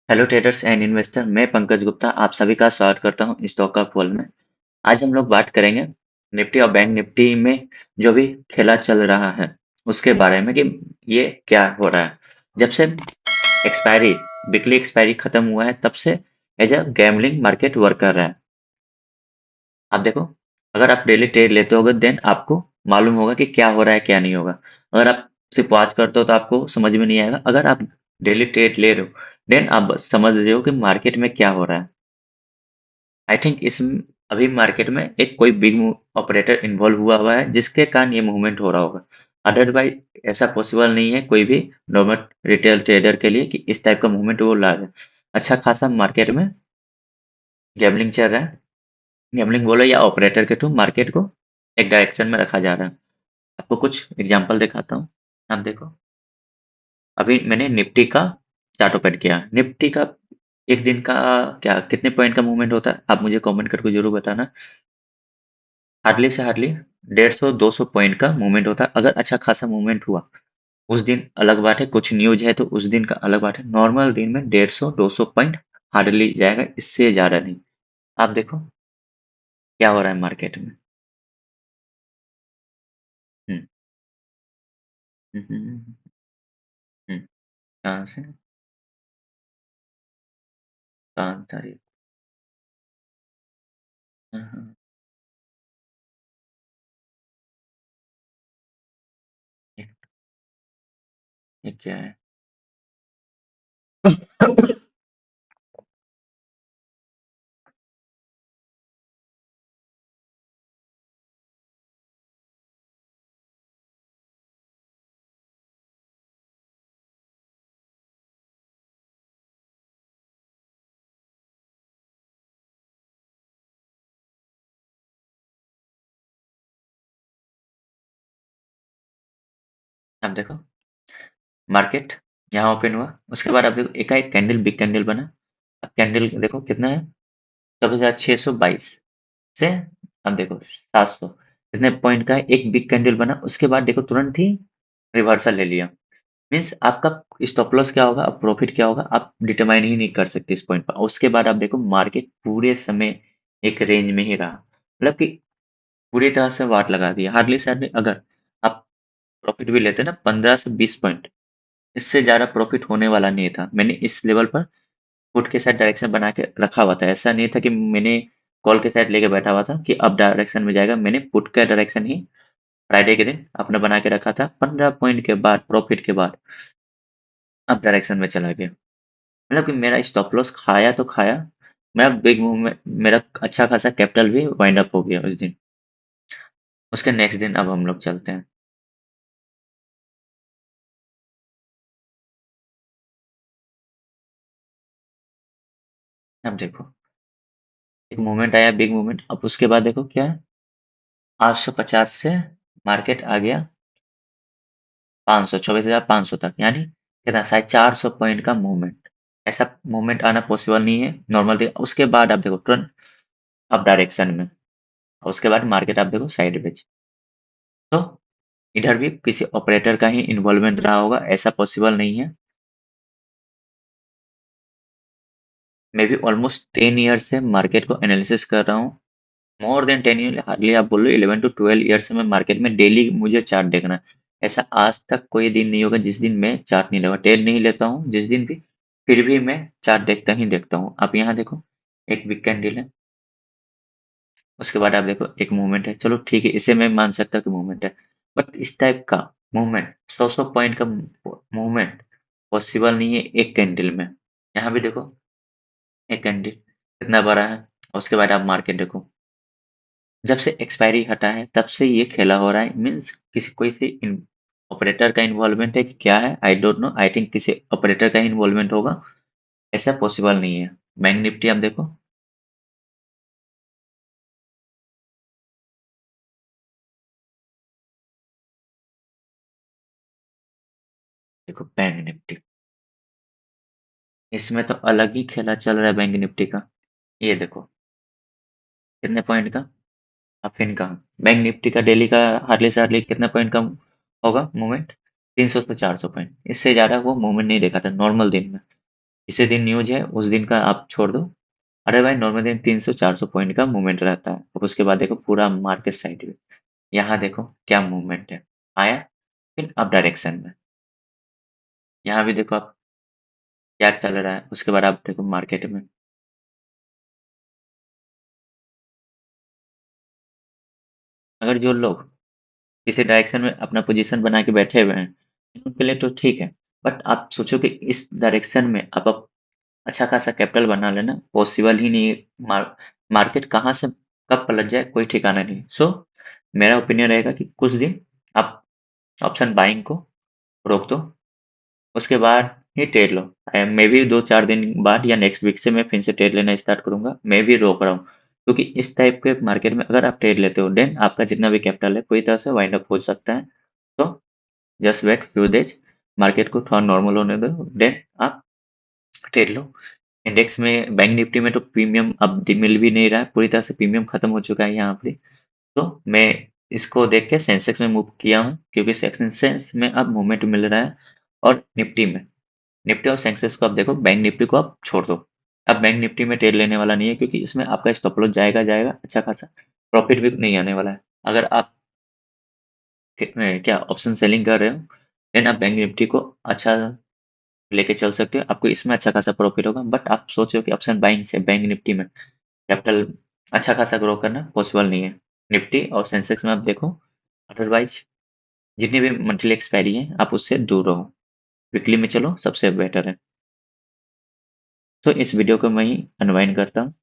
Hello traders and investor, मैं पंकज गुप्ता आप सभी का स्वागत करता हूं स्टॉक ऑफ वर्ल्ड में। आज हम लोग बात करेंगे निफ्टी और बैंक निफ्टी में जो भी खेला चल रहा है उसके बारे में कि ये क्या हो रहा है। जब से एक्सपायरी वीकली एक्सपायरी खत्म हुआ है तब से as a gambling market work कर रहा है। आप देखो, अगर आप डेली ट्रेड लेते होगे देन आपको मालूम होगा कि क्या हो रहा है क्या नहीं होगा। अगर आप सिर्फ वॉच करते हो तो आपको समझ में नहीं आएगा। अगर आप डेली ट्रेड ले रहे हो देन आप बस समझ रहे हो कि मार्केट में क्या हो रहा है। आई थिंक इस अभी मार्केट में एक कोई बिग ऑपरेटर इन्वॉल्व हुआ है जिसके कारण ये मूवमेंट हो रहा होगा। अदरवाइज ऐसा पॉसिबल नहीं है कोई भी नॉर्मल रिटेल ट्रेडर के लिए कि इस टाइप का मूवमेंट वो ला दे। अच्छा खासा मार्केट में गैम्बलिंग चल रहा है। गैम्बलिंग बोलो या ऑपरेटर के थ्रू मार्केट को एक डायरेक्शन में रखा जा रहा है। आपको कुछ एग्जांपल दिखाता हूँ। आप देखो, अभी मैंने निफ्टी का चार्ट ओपन किया। निफ्टी का एक दिन का क्या कितने पॉइंट का मूवमेंट होता है आप मुझे कमेंट करके जरूर बताना। हार्डली से हार्डली 150-200 पॉइंट का मूवमेंट होता है। अगर अच्छा खासा मूवमेंट हुआ उस दिन अलग बात है, कुछ न्यूज है तो उस दिन का अलग बात है। नॉर्मल दिन में 150-200 पॉइंट हार्डली जाएगा, इससे ज्यादा नहीं। आप देखो क्या हो रहा है मार्केट में। हम्म हम्म हम्म हम्म, हम्म, कहाँ से कहाँ था ये। हाँ, हाँ, ये ये क्या है। आप देखो मार्केट यहाँ ओपन हुआ, उसके बाद आप देखो एकाएक कैंडल बिग कैंडल बना। अब कैंडल देखो कितना है, 1622 से अब देखो 700 कितने पॉइंट का है। एक बिग कैंडल बना उसके बाद देखो तुरंत ही रिवर्सल ले लिया। मीन्स आपका स्टॉप लॉस क्या होगा, अब प्रॉफिट क्या होगा, आप डिटरमाइन ही नहीं कर सकते इस पॉइंट पर। उसके बाद आप देखो मार्केट पूरे समय एक रेंज में ही रहा, मतलब कि पूरी तरह से वाट लगा दिया। हार्डली से अगर आप प्रॉफिट भी लेते ना 15 से 20 पॉइंट, इससे ज्यादा प्रॉफिट होने वाला नहीं था। मैंने इस लेवल पर पुट के साथ डायरेक्शन बना के रखा हुआ था। ऐसा नहीं था कि मैंने कॉल के साथ लेके बैठा हुआ था कि अब डायरेक्शन में जाएगा। मैंने पुट का डायरेक्शन ही फ्राइडे के दिन अपना बना के रखा था। 15 पॉइंट के बाद प्रॉफिट के बाद अब डायरेक्शन में चला गया। मतलब कि मेरा स्टॉप लॉस खाया तो खाया, मेरा बिग मूव में मेरा अच्छा खासा कैपिटल भी वाइंड अप हो गया उस दिन। उसके नेक्स्ट दिन अब हम लोग चलते हैं। अब देखो एक मूवमेंट आया बिग मूवमेंट, अब उसके बाद देखो क्या है, 850 से मार्केट आ गया 500, 24,500 तक, यानी कितना शायद 400 पॉइंट का मूवमेंट। ऐसा मूवमेंट आना पॉसिबल नहीं है नॉर्मल डे। उसके बाद आप देखो तुरंत अप डायरेक्शन में, और उसके बाद मार्केट आप देखो साइडवेज। तो इधर भी किसी ऑपरेटर का ही इन्वॉल्वमेंट रहा होगा, ऐसा पॉसिबल नहीं है। मैं भी ऑलमोस्ट 10 ईयर से मार्केट को एनालिसिस कर रहा हूँ। मोर देन 10 ईयर, हार्डली आप बोल लो 11 to 12 ईयर से मैं मार्केट में डेली मुझे चार्ट देखना है। ऐसा आज तक कोई दिन नहीं होगा जिस दिन मैं चार्ट नहीं लगा, ट्रेड नहीं लेता हूँ जिस दिन भी, फिर भी मैं चार्ट देखता ही देखता हूँ। आप यहाँ देखो एक वीक कैंडल है, उसके बाद आप देखो एक मूवमेंट है। चलो ठीक है, इसे मैं मान सकता हूँ कि मूवमेंट है, बट इस टाइप का मूवमेंट 100 पॉइंट का मूवमेंट पॉसिबल नहीं है एक कैंडल में। यहाँ भी देखो एक कैंडल कितना बड़ा है, और उसके बाद आप मार्केट देखो। जब से एक्सपायरी हटा है तब से ये खेला हो रहा है। मीन्स किसी कोई सी ऑपरेटर का इन्वॉल्वमेंट है कि क्या है, I don't know. I think किसी ऑपरेटर का इन्वॉल्वमेंट होगा, ऐसा पॉसिबल नहीं है। बैंक निफ्टी आप देखो, देखो बैंक निफ्टी, इसमें तो अलग ही खेला चल रहा है बैंक निफ्टी का। ये देखो कितने पॉइंट का, अब फिर कहा बैंक निफ्टी का डेली का हार्डली से हार्डली कितने पॉइंट का होगा मूवमेंट, 300 से 400 पॉइंट। इससे ज्यादा वो मूवमेंट नहीं देखा था नॉर्मल दिन में। इसी दिन न्यूज है उस दिन का आप छोड़ दो। अरे भाई नॉर्मल दिन 300-400 पॉइंट का मूवमेंट रहता है। अब उसके बाद देखो पूरा मार्केट साइड में, यहाँ देखो क्या मूवमेंट है, आया फिर अप डायरेक्शन में। यहाँ भी देखो आप क्या चल रहा है, उसके बाद आप देखो मार्केट में। अगर जो लोग किसी डायरेक्शन में अपना पोजीशन बना के बैठे हुए हैं, उनके लिए तो ठीक है। बट आप सोचो कि इस डायरेक्शन में आप अच्छा खासा कैपिटल बना लेना पॉसिबल ही नहीं है। मार्केट कहाँ से कब पलट जाए कोई ठिकाना नहीं। सो मेरा ओपिनियन रहेगा कि कुछ दिन आप ऑप्शन बाइंग को रोक दो, उसके बाद ही ट्रेड लो। मे बी 2-4 दिन बाद या नेक्स्ट वीक से मैं फिर से ट्रेड लेना स्टार्ट करूंगा। मैं भी रोक रहा हूँ क्योंकि इस टाइप के मार्केट में अगर आप ट्रेड लेते हो देन आपका जितना भी कैपिटल है पूरी तरह से वाइंड अप हो सकता है। तो just wait few days, market को थोड़ा नॉर्मल होने दो, देन आप ट्रेड लो। इंडेक्स में बैंक निफ्टी में तो प्रीमियम अब मिल भी नहीं रहा है, पूरी तरह से प्रीमियम खत्म हो चुका है यहाँ पे। तो मैं इसको देख के सेंसेक्स में मूव किया हूँ क्योंकि सेंसेक्स में अब मूवमेंट मिल रहा है। और निफ्टी में, निफ्टी और सेंसेक्स को आप देखो, बैंक निफ्टी को आप छोड़ दो। अब बैंक निफ्टी में ट्रेड लेने वाला नहीं है क्योंकि इसमें आपका स्टॉप लॉस जाएगा जाएगा अच्छा खासा, प्रॉफिट भी नहीं आने वाला है। अगर आप क्या ऑप्शन सेलिंग कर रहे हो देन आप बैंक निफ्टी को अच्छा लेके चल सकते हो, आपको इसमें अच्छा खासा प्रॉफिट होगा। बट आप सोचो कि ऑप्शन बाइंग से बैंक निफ्टी में कैपिटल अच्छा खासा ग्रो करना पॉसिबल नहीं है। निफ्टी और सेंसेक्स में आप देखो, अदरवाइज जितनी भी मंथली एक्सपायरी है आप उससे दूर रहो, वीकली में चलो सबसे बेटर है। तो इस वीडियो को मैं ही अनवाइन करता हूँ।